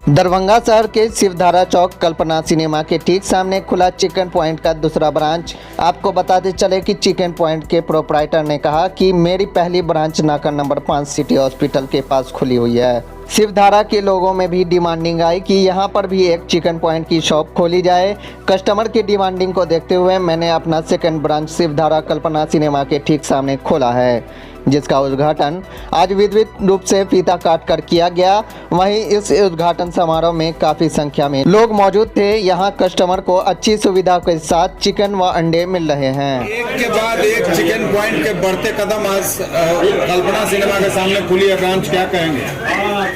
दरभंगा शहर के शिवधारा चौक कल्पना सिनेमा के ठीक सामने खुला चिकन पॉइंट का दूसरा ब्रांच। आपको बताते चले कि चिकन पॉइंट के प्रोप्राइटर ने कहा कि मेरी पहली ब्रांच नाका नंबर 5 सिटी हॉस्पिटल के पास खुली हुई है। शिवधारा के लोगों में भी डिमांडिंग आई कि यहां पर भी एक चिकन पॉइंट की शॉप खोली जाए। कस्टमर की डिमांडिंग को देखते हुए मैंने अपना सेकंड ब्रांच शिवधारा कल्पना सिनेमा के ठीक सामने खोला है, जिसका उद्घाटन आज विधिवत रूप से फीता काट कर किया गया। वहीं इस उद्घाटन समारोह में काफी संख्या में लोग मौजूद थे। यहां कस्टमर को अच्छी सुविधा के साथ चिकन व अंडे मिल रहे हैं। एक के बाद एक चिकन पॉइंट के बढ़ते कदम आज कल्पना सिनेमा के सामने खुली है ब्रांच, क्या कहेंगे?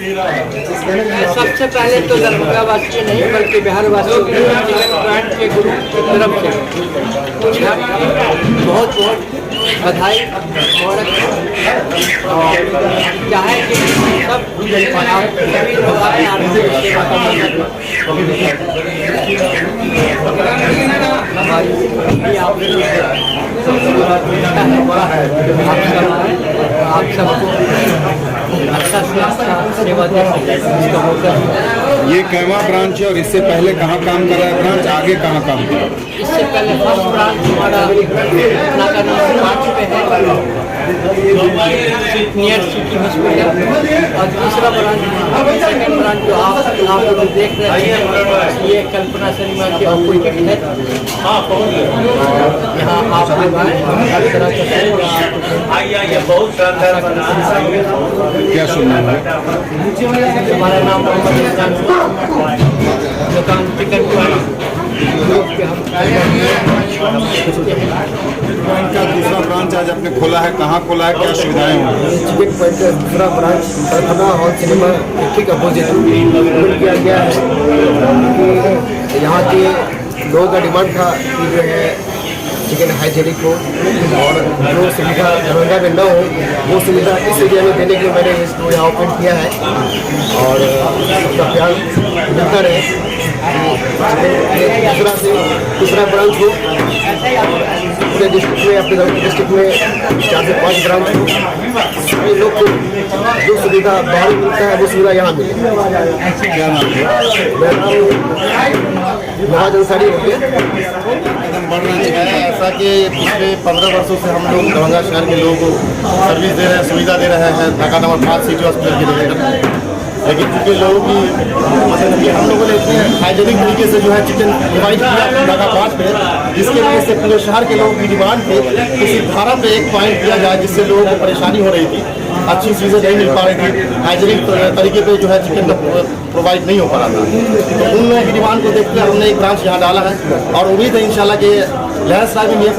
सबसे पहले तो दरभंगा वासी नहीं बल्कि बिहार वासियों को चिकन पॉइंट के ग्रुप की तरफ से बहुत बहुत बधाई और चाहे कि सब सभी लोग आए आप सबको अच्छा से सेवा दे ये कैवा ब्रांच है और इससे पहले कहाँ काम कर रहा है ब्रांच, आगे कहाँ काम कर रहा है? इससे पहले फर्स्ट ब्रांच हमारा नाका नंबर 5 पे है नियर सिटी हॉस्पिटल, और दूसरा ब्रांच सेकंड ब्रांच जो आप लोग देख रहे हैं ये कल्पना सिनेमा के अपोजिट है। यहाँ आप हर तरह के बहुत क्या सुनना है? हमारा नाम दुकान चिकन पॉइंट का दूसरा ब्रांच आज आपने खोला है, कहाँ खोला है, क्या सुविधाएं होंगी? चिकन पॉइंट का दूसरा ब्रांच कल्पना हॉल सिनेमा ठीक अपोजिट ओपन किया गया है कि यहाँ के लोगों का डिमांड था कि जो है चिकन हाइजेनिक हो और जो सुविधा दरभंगा में न हो वो सुविधा इस एरिया में देने के लिए मैंने इसको यहाँ ओपन किया है और सबका प्यार मिलता रहे। दूसरा ब्रांच हो पूरे डिस्ट्रिक्ट में, अपने डिस्ट्रिक्ट में 4 से 5 ब्रांच हो, सभी लोग को जो सुविधा बाहर मिलता है वो सुविधा यहाँ मिले। क्या नाम है? मेरा नाम नवाज अंसारी हो गया। ऐसा कि पिछले 15 वर्षों से हम लोग दरभंगा शहर के लोगों को सर्विस दे रहे हैं, सुविधा दे रहे हैं नाका नंबर 5 सिटी हॉस्पिटल के लिए। लेकिन चूँकि लोगों की मतलब कि हम लोगों ने इतने हाइजेनिक तरीके से जो है चिकन प्रोवाइड किया नाका 5 पे, जिसके वजह से पूरे शहर के लोगों की डिमांड थी कि शिवधारा पे एक पॉइंट किया जाए, जिससे लोगों को परेशानी हो रही थी, अच्छी चीज़ें नहीं मिल पा रही थी, हाइजेनिक तरीके पे जो है चिकन प्रोवाइड नहीं हो पा रहा था। तो उन लोगों की डिमांड को देखते हुए हमने एक ब्रांच यहाँ डाला है और उम्मीद है इंशाल्लाह कि लहरसराय में ये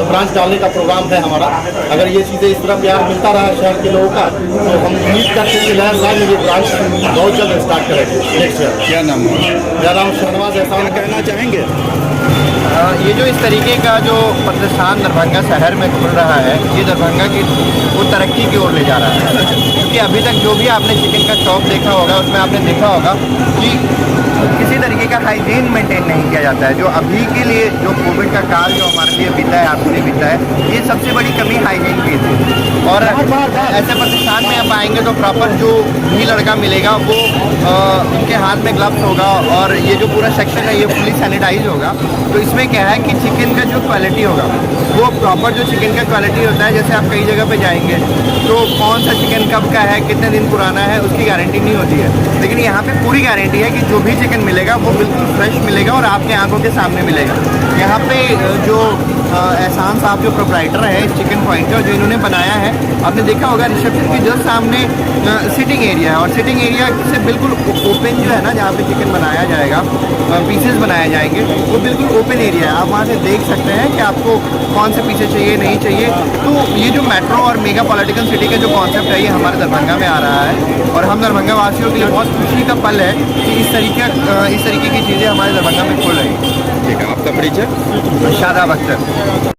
ब्रांच डालने का प्रोग्राम है हमारा। अगर ये चीज़ें इस तरह प्यार मिलता रहा शहर के लोगों का तो हम उम्मीद करते हैं कि लहरसराय में ये ब्रांच बहुत जल्द स्टार्ट करेंगे नेक्स्ट ईयर। क्या नाम है? मेरा नाम शहनवाज एहसान। कहना चाहेंगे? ये जो इस तरीके का जो प्रतिष्ठान दरभंगा शहर में खुल रहा है, ये दरभंगा की वो तरक्की की ओर ले जा रहा है। क्योंकि अभी तक जो भी आपने चिकन का शॉप देखा होगा उसमें आपने देखा होगा कि किसी तरीके का हाइजीन मेंटेन नहीं किया जाता है। जो अभी के लिए जो कोविड का काल जो हमारे लिए बीता है, आपके लिए बीता है, ये सबसे बड़ी कमी हाइजीन की थी। और ऐसे प्रतिष्ठान में आप आएंगे तो प्रॉपर जो भी लड़का मिलेगा वो उनके हाथ में ग्लव्स होगा और ये जो पूरा सेक्शन है ये फुली सैनिटाइज होगा। तो इसमें क्या है कि चिकन का जो क्वालिटी होगा वो प्रॉपर जो चिकन का क्वालिटी होता है, जैसे आप कई जगह पे जाएंगे तो कौन सा चिकन कब का है, कितने दिन पुराना है, उसकी गारंटी नहीं होती है। लेकिन यहाँ पे पूरी गारंटी है कि जो भी चिकन मिलेगा वो बिल्कुल फ्रेश मिलेगा और आपके आंखों के सामने मिलेगा। यहाँ पे जो एहसान साहब जो प्रोप्राइटर है चिकन पॉइंट का, जो इन्होंने बनाया है, आपने देखा होगा रिसेप्शन के जस्ट सामने सिटिंग एरिया है और सिटिंग एरिया से बिल्कुल ओपन जो है ना, जहाँ पे चिकन बनाया जाएगा, पीसेस बनाए जाएंगे, वो बिल्कुल ओपन एरिया है। आप वहाँ से देख सकते हैं कि आपको कौन से पीसेस चाहिए, नहीं चाहिए। तो ये जो मेट्रो और मेगा पॉलिटिकल सिटी का जो कॉन्सेप्ट है ये हमारे दरभंगा में आ रहा है और हम दरभंगा वासियों के लिए बहुत खुशी का पल है कि इस तरीके की चीज़ें हमारे दरभंगा में खुल रही हैं। ठीक है, आपका परिचय? शादाब अख्तर।